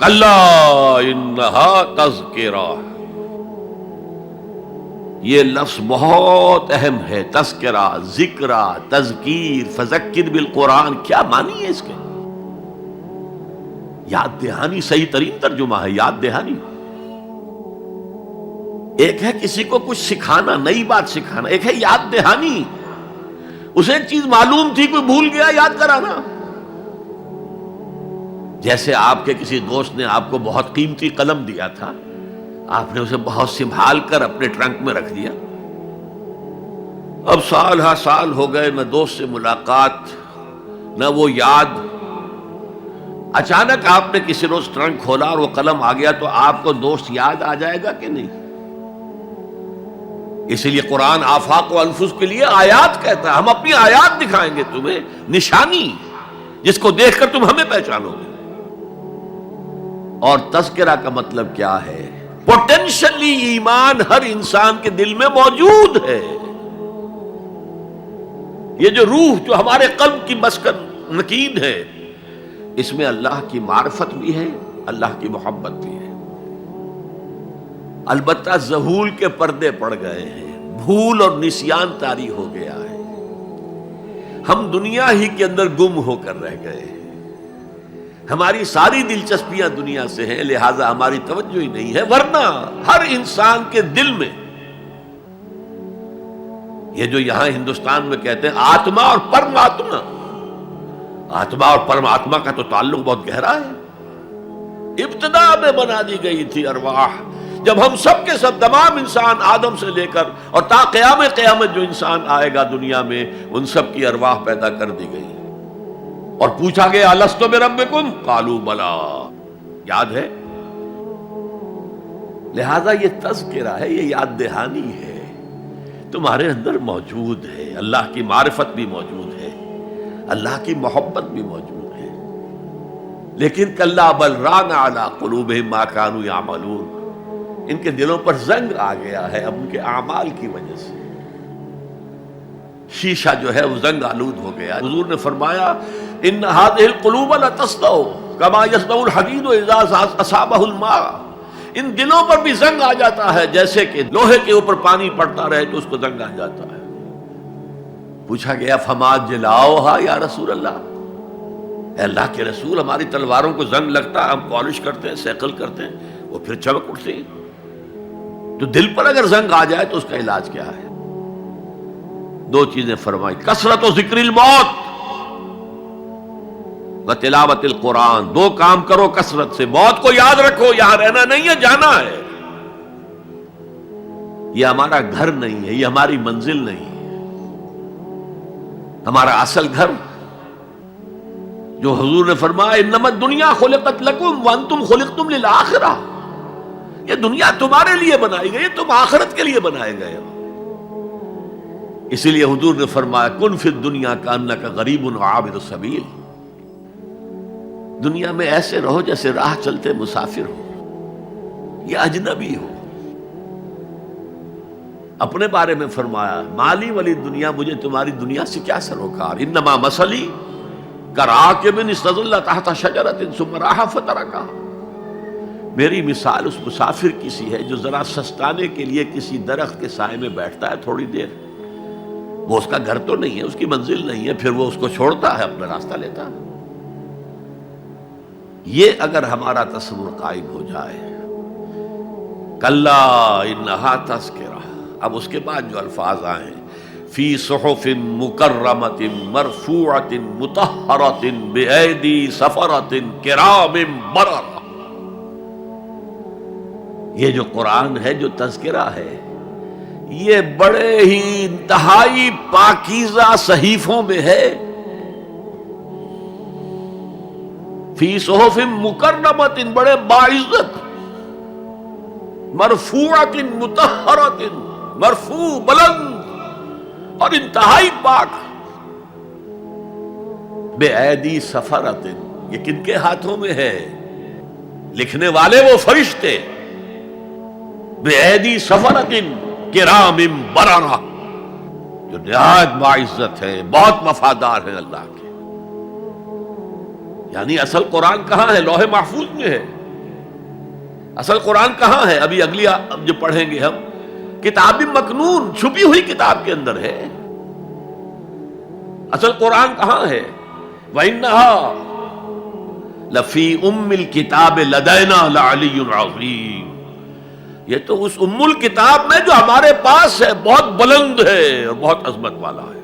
کلا انہا تذکرہ، یہ لفظ بہت اہم ہے، تذکرہ، ذکرہ، تذکیر، فذکر بالقرآن، کیا معنی ہے اس کے؟ یاد دہانی صحیح ترین ترجمہ ہے، یاد دہانی۔ ایک ہے کسی کو کچھ سکھانا، نئی بات سکھانا، ایک ہے یاد دہانی، اسے ایک چیز معلوم تھی کوئی بھول گیا، یاد کرانا۔ جیسے آپ کے کسی دوست نے آپ کو بہت قیمتی قلم دیا تھا، آپ نے اسے بہت سنبھال کر اپنے ٹرنک میں رکھ دیا، اب سال ہا سال ہو گئے، نہ دوست سے ملاقات نہ وہ یاد، اچانک آپ نے کسی روز ٹرنک کھولا اور وہ قلم آ گیا، تو آپ کو دوست یاد آ جائے گا کہ نہیں؟ اسی لیے قرآن آفاق و انفس کے لیے آیات کہتا ہے، ہم اپنی آیات دکھائیں گے تمہیں، نشانی جس کو دیکھ کر تم ہمیں پہچانو گے۔ اور تذکرہ کا مطلب کیا ہے؟ پوٹینشلی ایمان ہر انسان کے دل میں موجود ہے، یہ جو روح جو ہمارے قلب کی مسکن نکین ہے، اس میں اللہ کی معرفت بھی ہے، اللہ کی محبت بھی ہے۔ البتہ ذہول کے پردے پڑ گئے ہیں، بھول اور نسیان طاری ہو گیا ہے، ہم دنیا ہی کے اندر گم ہو کر رہ گئے ہیں، ہماری ساری دلچسپیاں دنیا سے ہیں، لہذا ہماری توجہ ہی نہیں ہے، ورنہ ہر انسان کے دل میں یہ جو یہاں ہندوستان میں کہتے ہیں آتما اور پرماتما، آتما اور پرماتما کا تو تعلق بہت گہرا ہے، ابتدا میں بنا دی گئی تھی ارواح، جب ہم سب کے سب تمام انسان آدم سے لے کر اور تا قیامت جو انسان آئے گا دنیا میں، ان سب کی ارواح پیدا کر دی گئی، اور پوچھا گیا الستو بربکم قالوا بلا، یاد ہے؟ لہذا یہ تذکرہ ہے، یہ یاد دہانی ہے، تمہارے اندر موجود ہے، اللہ کی معرفت بھی موجود ہے، اللہ کی محبت بھی موجود ہے، لیکن کلا بل ران علی قلوبہم ما کانوا یعملون، ان کے دلوں پر زنگ آ گیا ہے اب ان کے اعمال کی وجہ سے، شیشہ جو ہے وہ زنگ آلود ہو گیا۔ حضور نے فرمایا ان هذه القلوب لتصدع كما يصدع الحديد اذا اصابه الماء، ان دلوں پر بھی زنگ آ جاتا ہے جیسے کہ لوہے کے اوپر پانی پڑتا رہے تو اس کو زنگ آ جاتا ہے۔ پوچھا گیا فما جلاؤها یا رسول اللہ، اے اللہ کے رسول ہماری تلواروں کو زنگ لگتا، ہم پالش کرتے ہیں، سیکل کرتے ہیں، وہ پھر چمک اٹھتی ہیں، تو دل پر اگر زنگ آ جائے تو اس کا علاج کیا ہے؟ دو چیزیں فرمائی، کثرت و ذکر الموت و تلاوت القرآن، دو کام کرو کثرت سے، موت کو یاد رکھو، یہاں رہنا نہیں ہے، جانا ہے، یہ ہمارا گھر نہیں ہے، یہ ہماری منزل نہیں ہے، ہمارا اصل گھر جو حضور نے فرمایا انما الدنیا خلقت لکم وانتم خلقتم للآخرہ، یہ دنیا تمہارے لیے بنائی گئی، تم آخرت کے لیے بنائے گئے ہو۔ اسی لیے حضور نے فرمایا کن فی الدنیا کانک غریب عابر السبیل، دنیا میں ایسے رہو جیسے راہ چلتے مسافر ہو یا اجنبی ہو۔ اپنے بارے میں فرمایا مالی ولی دنیا، مجھے تمہاری دنیا سے کیا سروکار، انما مثلی کراکب استظل تحت شجرۃ ثم راح فترکھا، میری مثال اس مسافر کی سی ہے جو ذرا سستانے کے لیے کسی درخت کے سائے میں بیٹھتا ہے تھوڑی دیر، وہ اس کا گھر تو نہیں ہے، اس کی منزل نہیں ہے، پھر وہ اس کو چھوڑتا ہے، اپنا راستہ لیتا ہے۔ یہ اگر ہمارا تصور قائم ہو جائے، کلا انہا تذکرہ، اب اس کے بعد جو الفاظ آئے فی صحف مکرمۃ مرفوعۃ مطہرۃ بایدی سفرۃ کرام بررہ، یہ جو قرآن ہے، جو تذکرہ ہے، یہ بڑے ہی انتہائی پاکیزہ صحیفوں میں ہے، فی صحف مکرمۃ، بڑے باعزت، مرفوعۃ مطہرۃ، مرفوع بلند اور انتہائی پاک، بے ایدی سفرۃ، یہ کن کے ہاتھوں میں ہے؟ لکھنے والے وہ فرشتے، بے ایدی سفرۃ کرام بررہ، جو نہایت باعزت ہے، بہت وفادار ہے اللہ کے۔ یعنی اصل قرآن کہاں ہے؟ لوح محفوظ میں ہے، اصل قرآن کہاں ہے؟ ابھی اگلی جو پڑھیں گے ہم، کتاب مکنون، چھپی ہوئی کتاب کے اندر ہے۔ اصل قرآن کہاں ہے؟ وَإِنَّهَا لَفِي أُمِّ الْكِتَابِ لَدَيْنَا لَعَلِيٌّ عَظِيمٌ، یہ تو اس ام الکتاب میں جو ہمارے پاس ہے، بہت بلند ہے اور بہت عظمت والا ہے۔